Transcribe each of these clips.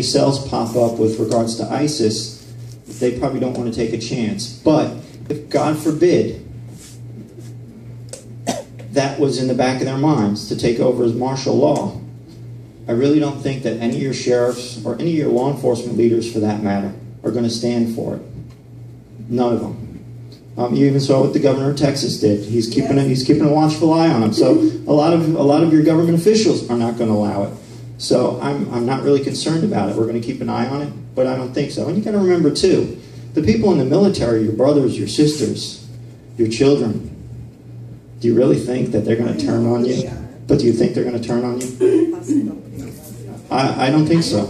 cells pop up with regards to ISIS, they probably don't want to take a chance. But if, God forbid, that was in the back of their minds to take over as martial law, I really don't think that any of your sheriffs or any of your law enforcement leaders, for that matter, are going to stand for it. None of them. You even saw what the governor of Texas did. He's keeping a watchful eye on them. So a lot of your government officials are not going to allow it. So I'm not really concerned about it. We're going to keep an eye on it, but I don't think so. And you got to remember too, the people in the military, your brothers, your sisters, your children. Do you really think that they're going to turn on you? But do you think they're going to turn on you? I don't think so.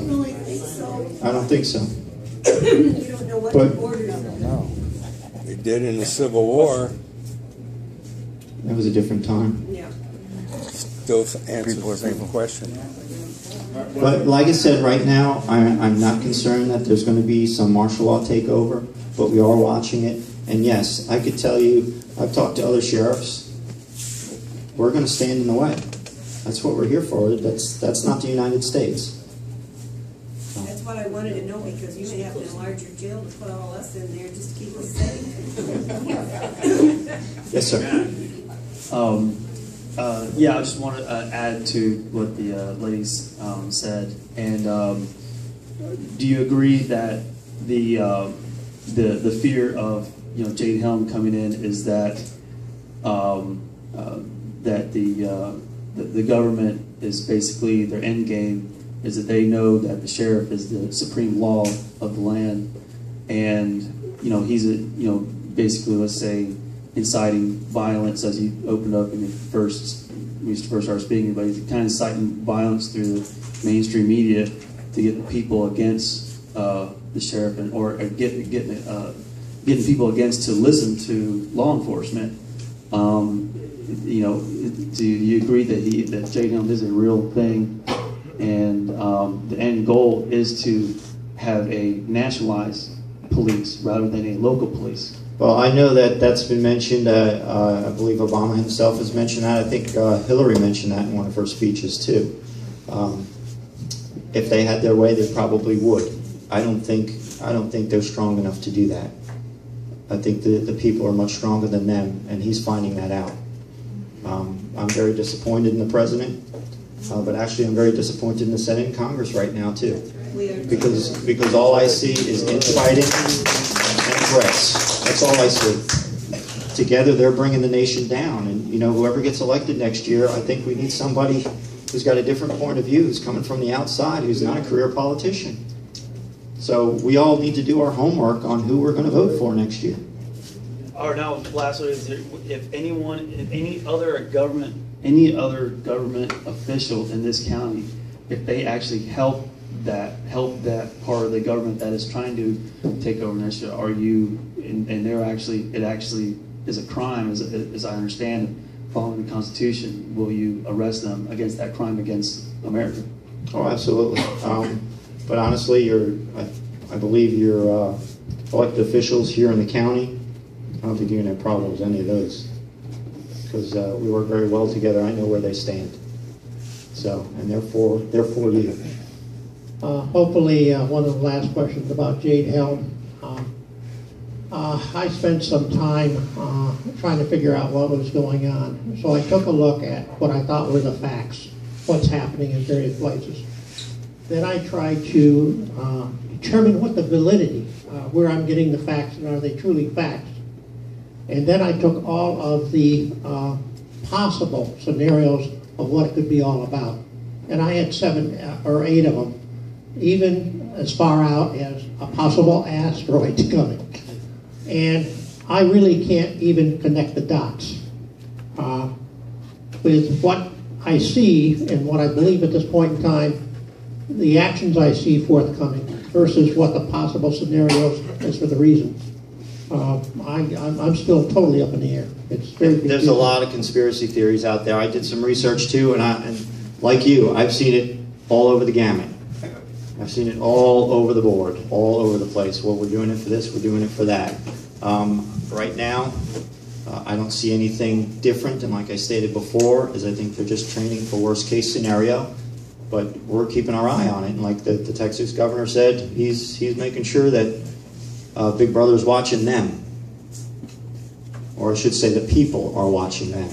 I don't think so. You don't know what the borders are. No. They did in the Civil War. It was a different time. Yeah. Still answers the same question. But like I said, right now, I'm not concerned that there's going to be some martial law takeover, but we are watching it. And yes, I could tell you, I've talked to other sheriffs. We're going to stand in the way. That's what we're here for. That's not the United States. That's what I wanted to know, because you may have to enlarge your jail to put all us in there just to keep us safe. Yes, sir. Yeah, I just want to add to what the ladies said. And do you agree that the fear of Jade Helm coming in is that that the government is basically their end game is that they know that the sheriff is the supreme law of the land, and he's basically, let's say, inciting violence, as you opened up in the first started speaking, but he's kind of inciting violence through the mainstream media to get the people against the sheriff, or getting people against to listen to law enforcement. Do you agree that Jade Helm is a real thing, and the end goal is to have a nationalized police rather than a local police? Well, I know that that's been mentioned. I believe Obama himself has mentioned that. I think Hillary mentioned that in one of her speeches too. If they had their way, they probably would. I don't think they're strong enough to do that. I think the people are much stronger than them, and he's finding that out. I'm very disappointed in the president, but actually I'm very disappointed in the Senate and Congress right now too, because all I see is infighting and threats. That's all I see. Together they're bringing the nation down, and whoever gets elected next year, I think we need somebody who's got a different point of view, who's coming from the outside, who's not a career politician. So we all need to do our homework on who we're going to vote for next year. Or now, lastly, is there, if any other government official in this county, if they actually help that part of the government that is trying to take over next year, are you? And it actually is a crime, as I understand, following the Constitution. Will you arrest them against that crime against America? Oh, absolutely. But honestly, I believe your elected officials here in the county, I don't think you're going to have problems with any of those, because we work very well together. I know where they stand. So, and they're for you. Hopefully, one of the last questions about Jade Helm. I spent some time trying to figure out what was going on. So I took a look at what I thought were the facts, what's happening in various places. Then I tried to determine what the validity, where I'm getting the facts, and are they truly facts. And then I took all of the possible scenarios of what it could be all about. And I had 7 or 8 of them, even as far out as a possible asteroid coming. And I really can't even connect the dots. With what I see and what I believe at this point in time, the actions I see forthcoming versus what the possible scenarios is for the reasons. I'm still totally up in the air. It's very There's a lot of conspiracy theories out there. I did some research too, and like you, I've seen it all over the gamut. I've seen it all over the board, all over the place. Well, we're doing it for this, we're doing it for that. Right now, I don't see anything different, and like I stated before, is I think they're just training for worst case scenario. But we're keeping our eye on it, and like the Texas governor said, he's making sure that Big Brother's watching them. Or I should say the people are watching them.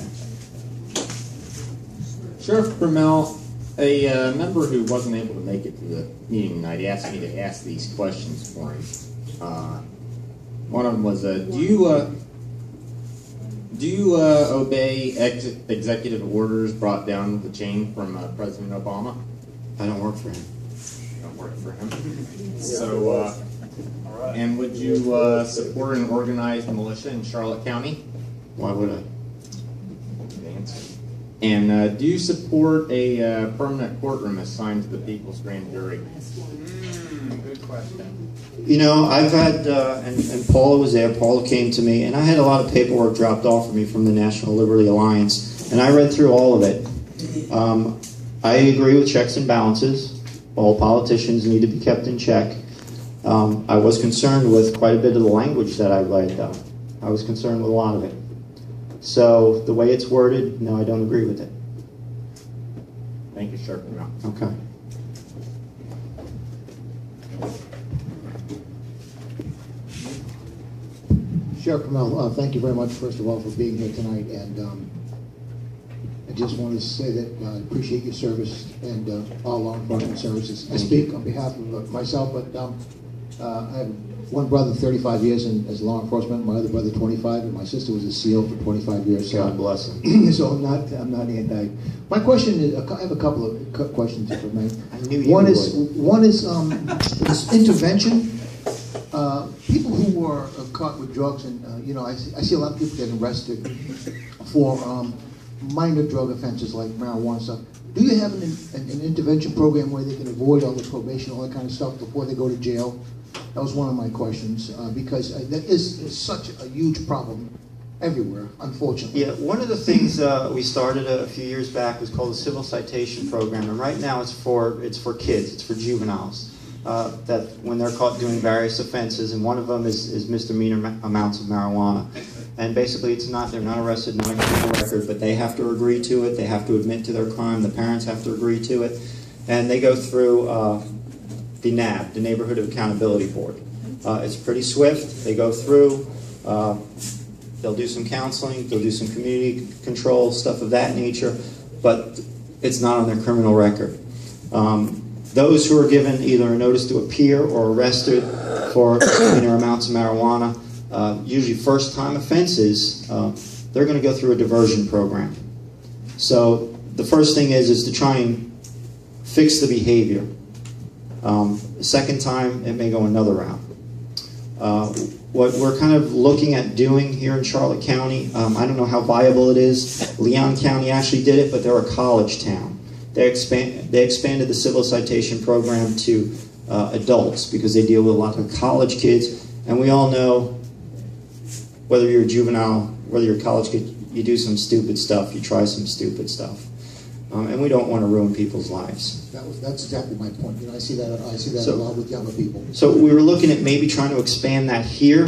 Sheriff Prummell, a member who wasn't able to make it to the meeting tonight, he asked me to ask these questions for him. One of them was, do you obey executive orders brought down the chain from President Obama? I don't work for him. You don't work for him. So, and would you support an organized militia in Charlotte County? Why would I? Good answer. And do you support a permanent courtroom assigned to the People's Grand Jury? Good question. You know, I've had, and Paula was there, Paula came to me, and I had a lot of paperwork dropped off of me from the National Liberty Alliance, and I read through all of it. I agree with checks and balances. All politicians need to be kept in check. I was concerned with quite a bit of the language that I read, though. I was concerned with a lot of it. So, the way it's worded, no, I don't agree with it. Thank you, Sheriff Prummell. Okay. Sheriff Prummell, thank you very much, first of all, for being here tonight. And I just wanted to say that I appreciate your service and all law enforcement services. I speak on behalf of myself, but I have one brother 35 years as law enforcement, my other brother 25, and my sister was a SEAL for 25 years. So, God bless him. So I'm not anti. My question is, I have a couple of questions, if I may. I knew you One would. is this intervention. People who are caught with drugs, and I see a lot of people getting arrested for minor drug offenses like marijuana stuff. Do you have an intervention program where they can avoid all the probation, all that kind of stuff before they go to jail? That was one of my questions, because that is such a huge problem everywhere, unfortunately. Yeah, one of the things we started a few years back was called the Civil Citation Program, and right now it's for kids, it's for juveniles, that when they're caught doing various offenses, and one of them is misdemeanor amounts of marijuana. And basically they're not arrested, not a criminal record, but they have to agree to it, they have to admit to their crime, the parents have to agree to it, and they go through the NAB, the Neighborhood Accountability Board. It's pretty swift. They go through, they'll do some counseling, they'll do some community control, stuff of that nature, but it's not on their criminal record. Those who are given either a notice to appear or arrested for minor amounts of marijuana, usually first-time offenses, they're going to go through a diversion program. So the first thing is to try and fix the behavior. The second time, it may go another route. What we're kind of looking at doing here in Charlotte County, I don't know how viable it is. Leon County actually did it, but they're a college town. They expanded the civil citation program to adults because they deal with a lot of college kids. And we all know, whether you're a juvenile, whether you're a college kid, you do some stupid stuff, you try some stupid stuff. And we don't want to ruin people's lives. That's exactly my point. I see that a lot with younger people. So we were looking at maybe trying to expand that here.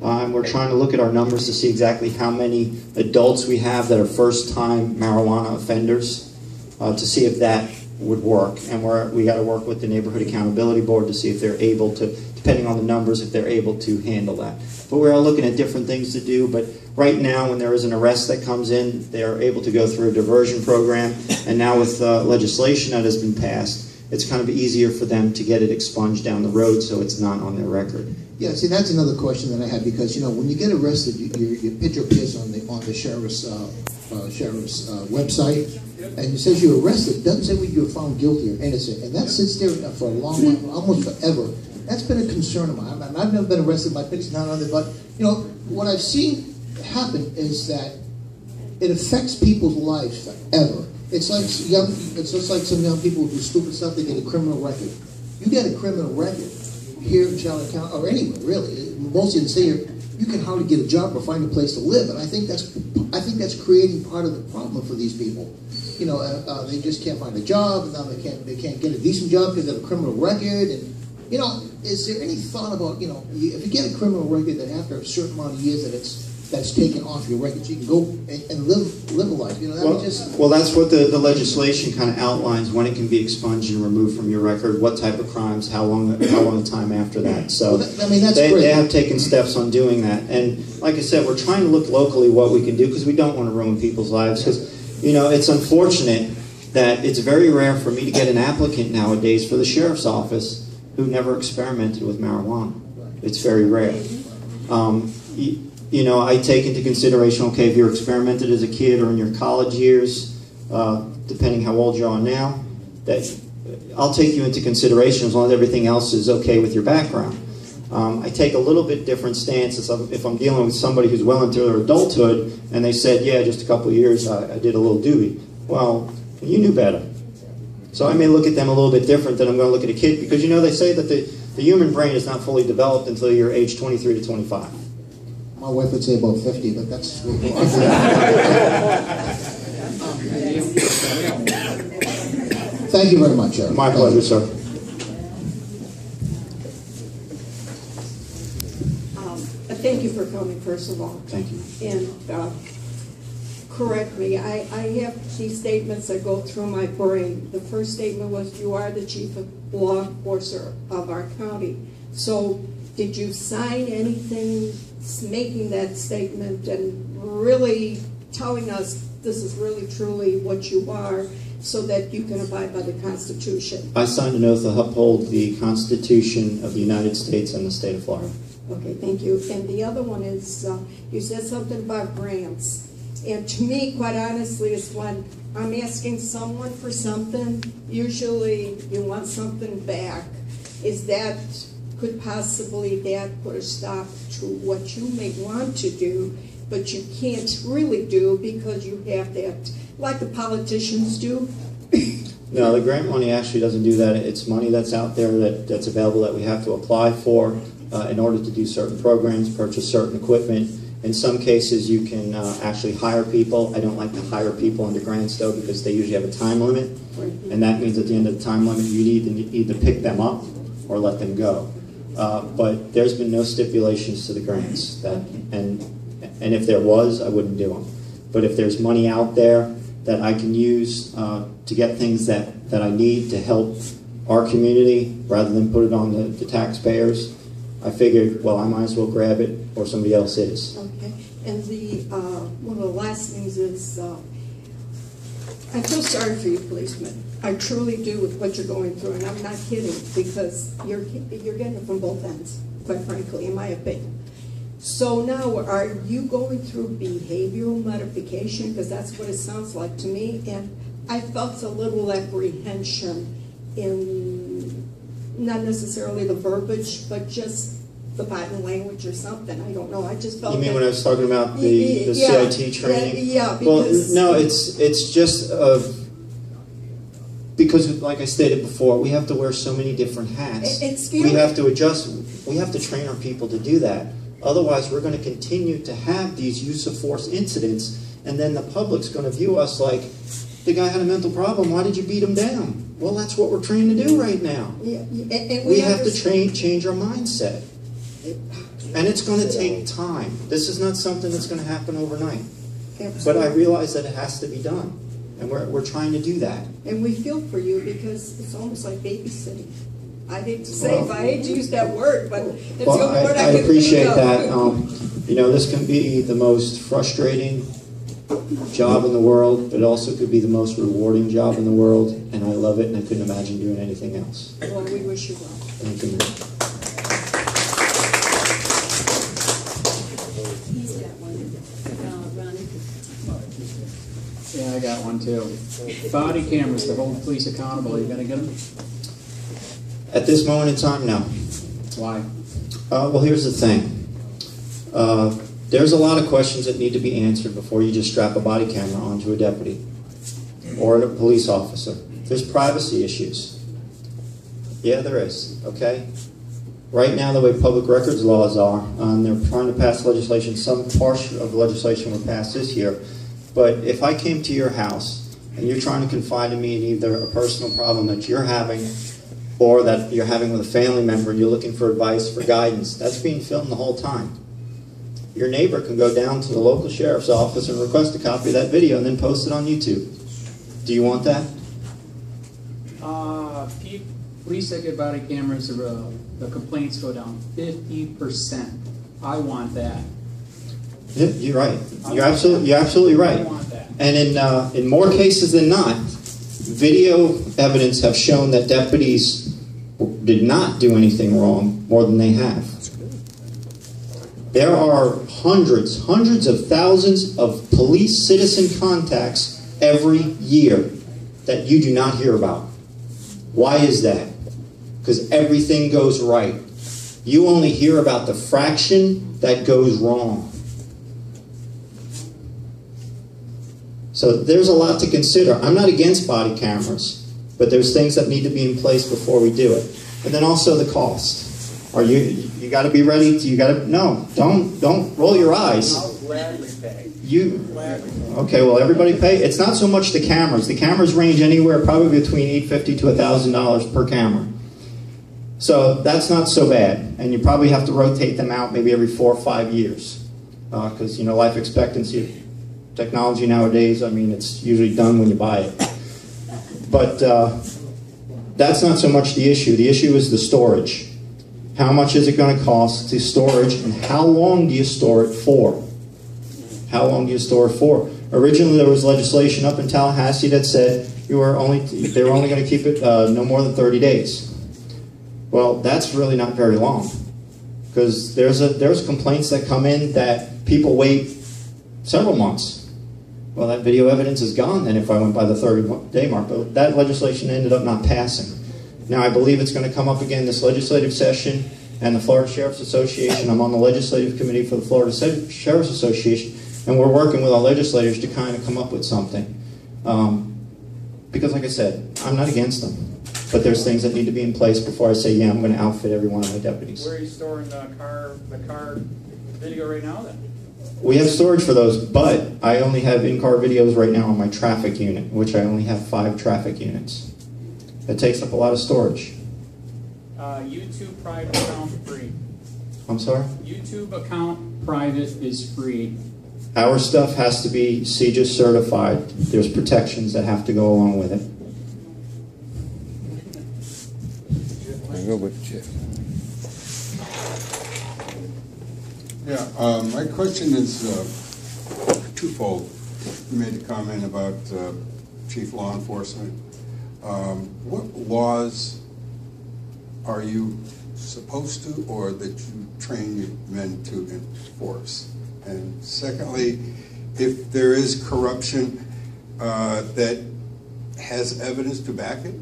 And we're trying to look at our numbers to see exactly how many adults we have that are first-time marijuana offenders, to see if that would work. And we got to work with the Neighborhood Accountability Board to see if they're able to, depending on the numbers, if they're able to handle that. But we're all looking at different things to do. But right now, when there is an arrest that comes in, they're able to go through a diversion program. And now with legislation that has been passed, it's kind of easier for them to get it expunged down the road so it's not on their record. Yeah, see, that's another question that I had, because when you get arrested, your picture appears on the sheriff's website, and it says you're arrested. It doesn't say whether you're found guilty or innocent, and that sits there for a long while, almost forever. That's been a concern of mine. I've never been arrested. My picture's not on there, but what I've seen happen is that it affects people's lives forever. It's just like some young people who do stupid stuff. They get a criminal record. You get a criminal record here in Charlotte County, or anywhere really. Most of the say you can hardly get a job or find a place to live, and I think that's creating part of the problem for these people. They just can't find a job, and now they can't get a decent job because they have a criminal record. And is there any thought about if you get a criminal record that after a certain amount of years that it's that's taken off your record, so you can go and live a life. You know, that was just. Well, that's what the legislation kind of outlines, when it can be expunged and removed from your record, what type of crimes, how long a time after that. So Well, I mean, that's they great. have taken steps on doing that. And like I said, we're trying to look locally what we can do, because we don't want to ruin people's lives. Because, you know, it's unfortunate that it's very rare for me to get an applicant nowadays for the sheriff's office who never experimented with marijuana. It's very rare. You know, I take into consideration, okay, if you're experimented as a kid or in your college years, depending how old you are now, that I'll take you into consideration as long as everything else is okay with your background. I take a little bit different stance if I'm dealing with somebody who's well into their adulthood and they said, yeah, just a couple of years I did a little doobie. Well, you knew better. So I may look at them a little bit different than I'm going to look at a kid, because, you know, they say that the human brain is not fully developed until you're age 23 to 25. My wife would say about 50, but that's. Thank you very much, Sheriff. My pleasure, sir. Thank you for coming, first of all. Thank you. And correct me, I have these statements that go through my brain. The first statement was, you are the chief of law enforcer of our county. So did you sign anything making that statement and really telling us this is really truly what you are, so that you can abide by the Constitution? I signed an oath to uphold the Constitution of the United States and the state of Florida. Okay, thank you. And the other one is, you said something about grants. And to me, quite honestly, is when I'm asking someone for something, usually you want something back. Is that, could possibly that put a stop to what you may want to do, but you can't really do because you have that, like the politicians do? No, the grant money actually doesn't do that. It's money that's out there that's available that we have to apply for in order to do certain programs, purchase certain equipment. In some cases, you can actually hire people. I don't like to hire people under grants, though, because they usually have a time limit. And that means at the end of the time limit, you need to either pick them up or let them go. But there's been no stipulations to the grants. And if there was, I wouldn't do them. But if there's money out there that I can use to get things that I need to help our community, rather than put it on the taxpayers, I figured, well, I might as well grab it, or somebody else is. Okay. And the one of the last things is, I feel sorry for you, policemen. I truly do, with what you're going through, and I'm not kidding, because you're getting it from both ends, quite frankly, in my opinion. So now, are you going through behavioral modification? Because that's what it sounds like to me. And I felt a little apprehension in not necessarily the verbiage, but just the body language or something. I don't know. I just felt. You mean when I was talking about the CIT training? Yeah. Because, well, no, it's just because, like I stated before, we have to wear so many different hats. We have to adjust. We have to train our people to do that. Otherwise, we're going to continue to have these use of force incidents, and then the public's going to view us like, the guy had a mental problem, why did you beat him down? Well, that's what we're trained to do right now. Yeah, and we have to change our mindset. And it's going to take time. This is not something that's going to happen overnight. Absolutely. But I realize that it has to be done. And we're trying to do that. And we feel for you, because it's almost like babysitting. I hate to say, I hate to use that word, but it's the only word I can appreciate think that. of. You know, this can be the most frustrating job in the world, but it also could be the most rewarding job in the world, and I love it, and I couldn't imagine doing anything else. Well, we wish you well. Thank you. He's got one. Ronnie. Yeah, I got one too. Body cameras to hold police accountable. Are you going to get them? At this moment in time, no. Why? Well, here's the thing. There's a lot of questions that need to be answered before you just strap a body camera onto a deputy or a police officer. There's privacy issues. Yeah, there is, okay? Right now, the way public records laws are, they're trying to pass legislation. Some portion of the legislation will pass this year. But if I came to your house and you're trying to confide in me in either a personal problem that you're having or that you're having with a family member and you're looking for advice, for guidance, that's being filmed the whole time. your neighbor can go down to the local sheriff's office and request a copy of that video and then post it on YouTube. Do you want that? Police that get body cameras, the complaints go down 50%. I want that. Yeah, you're right. You're absolutely right. I want that. And in more cases than not, video evidence have shown that deputies did not do anything wrong more than they have. There are hundreds of thousands of police citizen contacts every year that you do not hear about. Why is that? Because everything goes right. You only hear about the fraction that goes wrong. So there's a lot to consider. I'm not against body cameras, but there's things that need to be in place before we do it. And then also the cost. Are you got to be ready to, don't roll your eyes. I'll gladly pay. Okay, well, everybody pay. It's not so much the cameras. The cameras range anywhere probably between $850 to $1,000 per camera. So that's not so bad. And you probably have to rotate them out maybe every 4 or 5 years. Because, life expectancy, technology nowadays, it's usually done when you buy it. But that's not so much the issue. The issue is the storage. How much is it going to cost to storage, and how long do you store it for? How long do you store it for? Originally, there was legislation up in Tallahassee that said they were only going to keep it no more than 30 days. Well, that's really not very long, because there's complaints that come in that people wait several months. Well, that video evidence is gone then if I went by the 30-day mark. But that legislation ended up not passing. Now, I believe it's going to come up again this legislative session, and the Florida Sheriff's Association. I'm on the legislative committee for the Florida Sheriff's Association, and we're working with our legislators to kind of come up with something. Because, like I said, I'm not against them. But there's things that need to be in place before I say, yeah, I'm going to outfit every one of my deputies. Where are you storing the car video right now then? We have storage for those, but I only have in-car videos right now on my traffic unit, which I only have 5 traffic units. That takes up a lot of storage. YouTube private account free. I'm sorry? YouTube account private is free. Our stuff has to be CJIS certified. There's protections that have to go along with it. I go with Jeff. Yeah, my question is twofold. You made a comment about chief law enforcement. What laws are you supposed to, or that you train your men to enforce? And secondly, if there is corruption that has evidence to back it,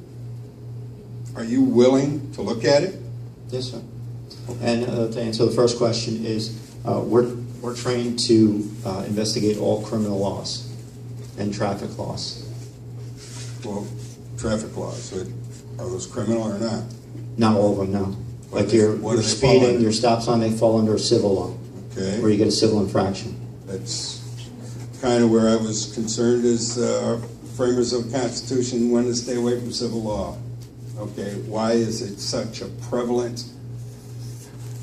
are you willing to look at it? Yes, sir. And to answer the first question is, we're trained to investigate all criminal laws and traffic laws. Well, traffic laws, so are those criminal or not? Not all of them, no. Like your speeding, your stop sign, they fall under a civil law. Okay. Where you get a civil infraction. That's kind of where I was concerned, is framers of the Constitution wanted to stay away from civil law. Okay, why is it such a prevalent,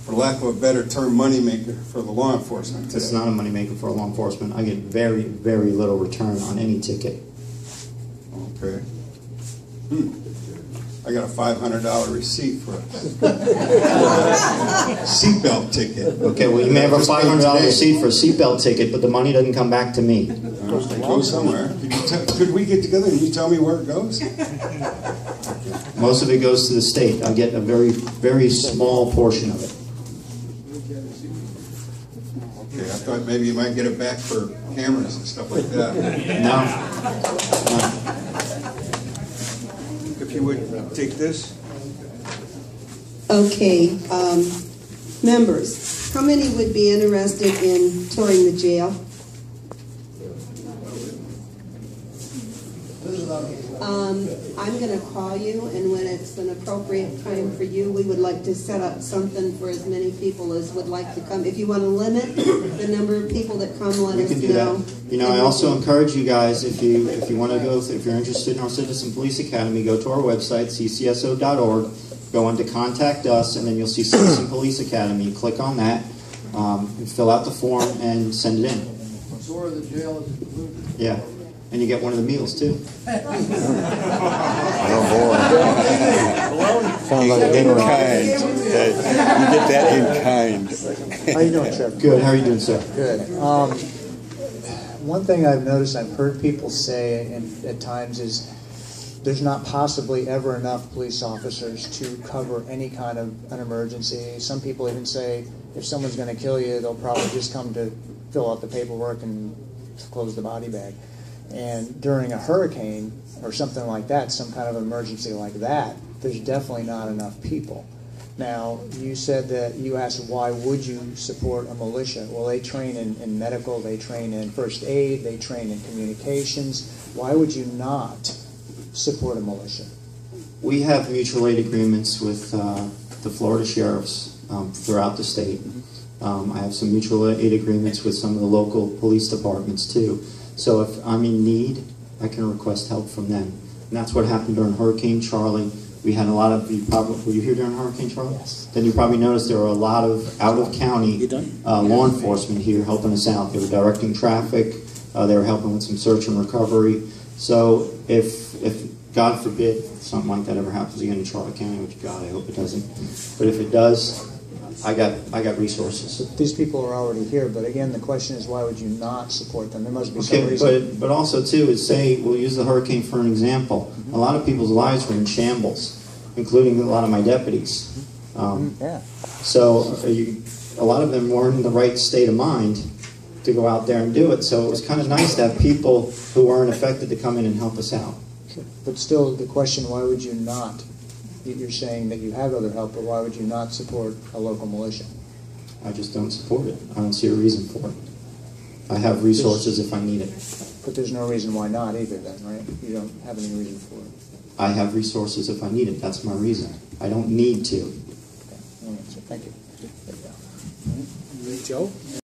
for lack of a better term, moneymaker for the law enforcement today? It's not a moneymaker for law enforcement. I get very, very little return on any ticket. Okay. I got a $500 receipt for a seatbelt ticket. Okay, well, you may have a $500 receipt for a seatbelt ticket, but the money doesn't come back to me. It goes somewhere. Could we get together and you tell me where it goes? Most of it goes to the state. I get a very, very small portion of it. Okay, I thought maybe you might get it back for cameras and stuff like that. No. If you would take this. Okay, members, how many would be interested in touring the jail? I'm going to call you, and when it's an appropriate time for you, we would like to set up something for as many people as would like to come. If you want to limit the number of people that come, let us know. You know, I also encourage you guys, if you want to go, if you're interested in our Citizen Police Academy, go to our website, ccso.org, go on to Contact Us, and then you'll see Citizen Police Academy. You click on that. You fill out the form and send it in. So the jail is included. Yeah, and you get one of the meals too. Sounds like in kind. You get that in kind. How you doing, Sheriff? Good. How are you doing, sir? Good. One thing I've noticed, I've heard people say at times is there's not possibly ever enough police officers to cover any kind of an emergency. Some people even say if someone's going to kill you, they'll probably just come to fill out the paperwork and close the body bag. And during a hurricane or something like that, some kind of emergency like that, there's definitely not enough people. Now, you said that you asked why would you support a militia? Well, they train in medical, they train in first aid, they train in communications. Why would you not support a militia? We have mutual aid agreements with the Florida sheriffs throughout the state. I have some mutual aid agreements with some of the local police departments too. So if I'm in need, I can request help from them. And that's what happened during Hurricane Charlie. We had a lot of, were you here during Hurricane Charlie? Yes. Then you probably noticed there were a lot of out-of-county law enforcement here helping us out. They were directing traffic. They were helping with some search and recovery. So if God forbid something like that ever happens again in Charlotte County, which God, I hope it doesn't. But if it does, I got resources. But these people are already here, but again, the question is why would you not support them? There must be some reason. But also too, is say, we'll use the hurricane for an example. A lot of people's lives were in shambles, including a lot of my deputies. So a lot of them weren't in the right state of mind to go out there and do it. So it was kind of nice to have people who weren't affected to come in and help us out. Sure. But still, the question, why would you not? You're saying that you have other help, but why would you not support a local militia? I just don't support it. I don't see a reason for it. I have resources if I need it. But there's no reason why not either then, right? You don't have any reason for it. I have resources if I need it. That's my reason. I don't need to. Okay. Thank you. Joe?